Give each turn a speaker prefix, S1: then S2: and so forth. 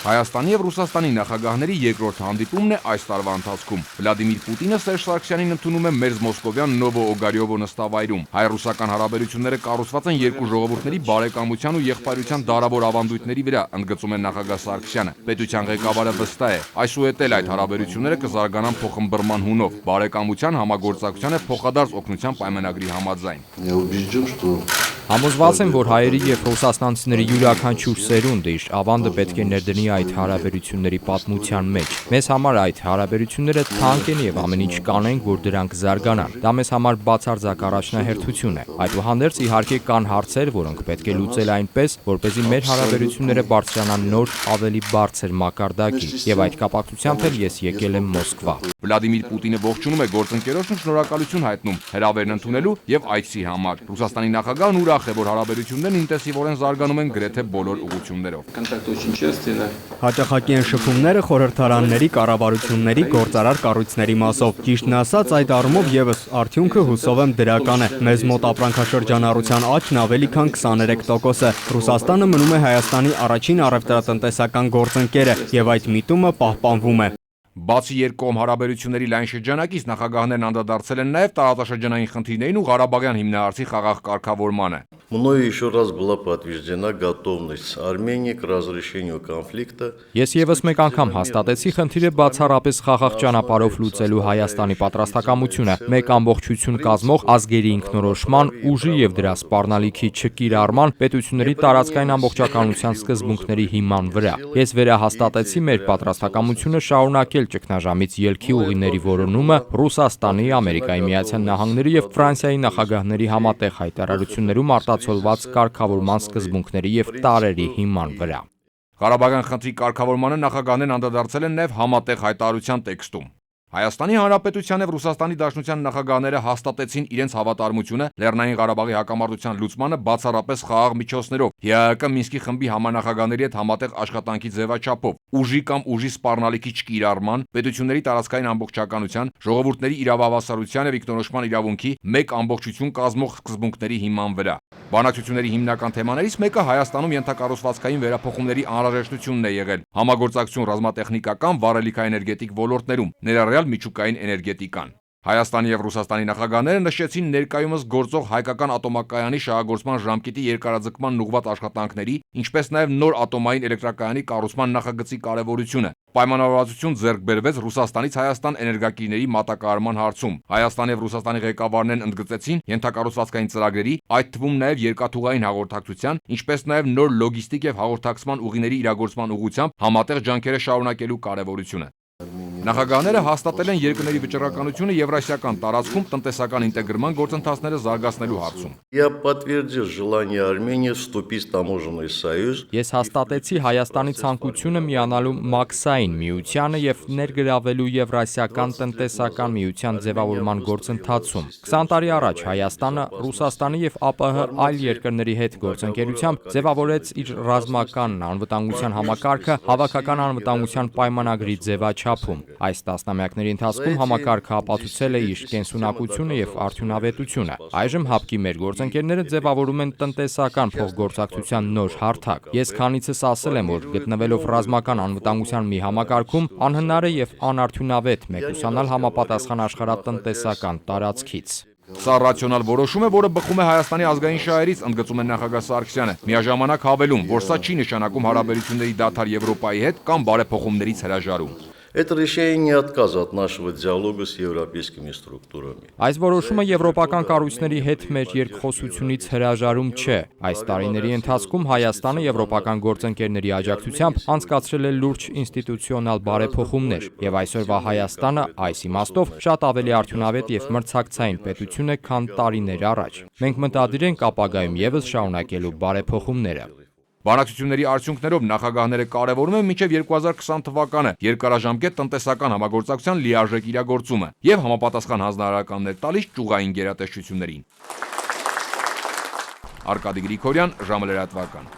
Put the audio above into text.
S1: Հայաստանի եւ Ռուսաստանի նախագահների երկրորդ հանդիպումն է այս տարվա ընթացքում։ Վլադիմիր Պուտինը Սերժ Սարգսյանին ընդունում է Մերձմոսկովյան Նովոօգարյովո նստավայրում։ Հայ-ռուսական հարաբերությունները կառուցված են երկու ժողովուրդների բարեկամության ու եղբայրության դարավոր ավանդույթների վրա, ընդգծում է նախագահ Սարգսյանը։ Պետության ղեկավարը վստահ է, այսուհետ էլ այդ հարաբերությունները կզարգանան փոխըմբռնման հունով, բարեկամության, համագործակցության եւ փոխադարձ օգնության պայմանագրի համաձայն։
S2: Համոզված եմ, որ հայերի եւ ռուսաստանցիների յուրաքանչյուր սերունդը իր ավանդը պետք է ներդնի այդ հարաբերությունների պատմության մեջ։ Մեզ համար այդ հարաբերությունները թանկ են եւ ամեն ինչ կանենք, որ դրանք զարգանան։ Դա մեզ համար բացարձակ առաջնահերթություն է։ Այդուհանդերձ իհարկե կան հարցեր, որոնք պետք է լուծել այնպես, որպեսզի մեր հարաբերությունները բարձրանան նոր, ավելի բարձր մակարդակի, եւ այդ կապակցությամբ էլ ես եկել եմ Մոսկվա։
S1: Վլադիմիր Պուտինը ողջունում է գործընկերոջն ու շնորհակալություն հայտնում հրավերն ընդունելու եւ այցի համար։ Ռուսաստանի նախագահն ուրախ է, որ հարաբերություններն ինտենսիվորեն զարգանում են գրեթե բոլոր ուղղություններով։
S3: Հաճախակի են շփումները խորհրդարանների, կառավարությունների, գործարար կառույցների մասով։ Ճիշտն ասած, այդ առումով եւս արդյունքը հուսով եմ դրական է։ Մեզ մոտ ապրանքաշրջանառության աճն ավելի քան 23% է։ Ռուսաստանը մնում է Հայաստանի առաջին առևտրատնտեսական գործընկերը եւ այդ միտումը պահպանվում է։
S1: Բացի երկկողմ հարաբերությունների լայն շրջանակից նախագահներն անդրադարձել են նաև տարածաշրջանային խնդիրներին ու Ղարաբաղյան հիմնահարցի խաղաղ կարգավորմանը։
S4: Мною еще раз была подтверждена готовность Армении к разрешению конфликта.
S2: Ես եւս մեկ անգամ հաստատեցի խնդիրը բացառապես խաղաղ ճանապարհով լուծելու Հայաստանի պատրաստակամությունը, մեկ ամբողջություն կազմող ազգերի ինքնորոշման, ուժի եւ դրա սպառնալիքի չկիրառման, պետությունների տարածքային ամբողջականության սկզբունքների հիման վրա։ Ես վերահաստատեցի մեր պատրաստակամությունը շարունակել ճգնաժամից ելքի ուղիների որոնումը Ռուսաստանի, Ամերիկայի Միացյալ Նահանգների եւ Ֆրանսիայի նախագահների համատեղ հայտարարություններում արտացոլված կարգավորման սկզբունքների եւ տարրերի հիման վրա։
S1: Ղարաբաղյան խնդրի կարգավորմանը նախագահներն անդրադարձել են նաև համատեղ հայտարարության տեքստում։ Հայաստանի Հանրապետության եւ Ռուսաստանի Դաշնության նախագահները հաստատեցին իրենց հավատարմությունը Լեռնային Ղարաբաղի հակամարտության լուծմանը բացառապես խաղաղ միջոցներով, ՀԱԿ Մինսկի խմբի համանախագահների հետ համատեղ աշխատանքի ձևաչափով, ուժի կամ ուժի սպառնալիքի չկիրառման, պետությունների տարածքային ամբողջականության, ժողովուրդների իրավավասարության եւ ինքնորոշման իրավունքի մեկ ամբողջություն կազմող սկզբունքների հիման վրա։ Բանակցությունների հիմնական թեմաներից մեկը Հայաստանում ենթակառուցվածքային վերափոխումների անհրաժեշտությունն է եղել, համագործակցություն ռազմատեխնիկական, վառելիքաէներգետիկ ոլորտներում, ներառյալ միջուկային էներգետիկան։ Հայաստանի եւ Ռուսաստանի նախագահները նշեցին ներկայումս գործող հայկական ատոմակայանի շահագործման ժամկետի երկարաձգման ուղղված աշխատանքների, ինչպես նաեւ նոր ատոմային էլեկտրակայանի կառուցման նախագծի կարեւորությունը։ Պայմանավորվածություն ձեռք բերվեց Ռուսաստանից Հայաստան էներգակիրների մատակարարման հարցում։ Հայաստանի եւ Ռուսաստանի ղեկավարներն ընդգծեցին ենթակառուցվածքային ծրագրերի, այդ թվում նաեւ երկաթուղային հաղորդակցության, ինչպես նաեւ նոր լոգիստիկ եւ հաղորդակցման ուղիների իրագործման ուղղությամբ համատեղ ջանքերը շարունակելու կարեւորությունը։ Նախագահները հաստատել են երկրների վճռականությունը Եվրասիական տարածքում տնտեսական ինտեգրման գործընթացները զարգացնելու հարցում։
S4: Я подтвердил желание Армении вступить в таможенный союз.
S2: Ես հաստատեցի Հայաստանի ցանկությունը միանալու Մաքսային միությանը եւ ներգրավելու Եվրասիական տնտեսական միության ձևավորման գործընթացում։ 20 տարի առաջ Հայաստանը Ռուսաստանի եւ ԱՊՀ այլ երկրների հետ գործընկերությամբ ձևավորեց իր ռազմական անվտանգության համակարգը հավաքական անվտանգության պայմանագրի ձևաչափում։ Այս տասնամյակների ընթացքում համակարգը ապացուցել է իր կենսունակությունը եւ արդյունավետությունը։ Այժմ ՀԱՊԿ-ի մեր գործընկերները ձևավորում են տնտեսական փոխգործակցության նոր հարթակ։ Ես քանիցս ասել եմ, որ գտնվելով ռազմական անվտանգության մի համակարգում անհնար է եւ անարդյունավետ մեկուսանալ համապատասխան աշխարհատնտեսական տարածքից։
S1: Սա ռացիոնալ որոշում է, որը բխում է Հայաստանի ազգային շահերից, ընդգծում է նախագահ Սարգսյանը, միաժամանակ հավելում, որ սա չի նշանակում հարաբերությունների դադար Եվրոպայի հետ կամ բարեփոխումներից հրաժարում։
S4: Это решение не отказ от нашего диалога с европейскими структурами.
S2: Այս որոշումը եվրոպական կառույցների հետ մեր երկխոսությունից հրաժարում չէ։ Այս տարիների ընթացքում Հայաստանը եվրոպական գործընկերների աջակցությամբ անցկացրել է լուրջ ինստիտուցիոնալ բարեփոխումներ, եւ այսօրվա Հայաստանը այս իմաստով շատ ավելի արդյունավետ եւ մրցակցային պետություն է, քան տարիներ առաջ։ Մենք մտադիր ենք ապագայում եւս շարունակելու բարեփոխումները։
S1: Բանակցությունների արդյունքներով նախագահները կարևորում են մինչև 2020 թվականը երկարաժամկետ տնտեսական համագործակցության լիարժեք իրագործումը եւ համապատասխան հանձնարարականներ տալիս ճյուղային գերատեսչություններին։ Արկադի Գրիգորյան, ժամը լրատվական։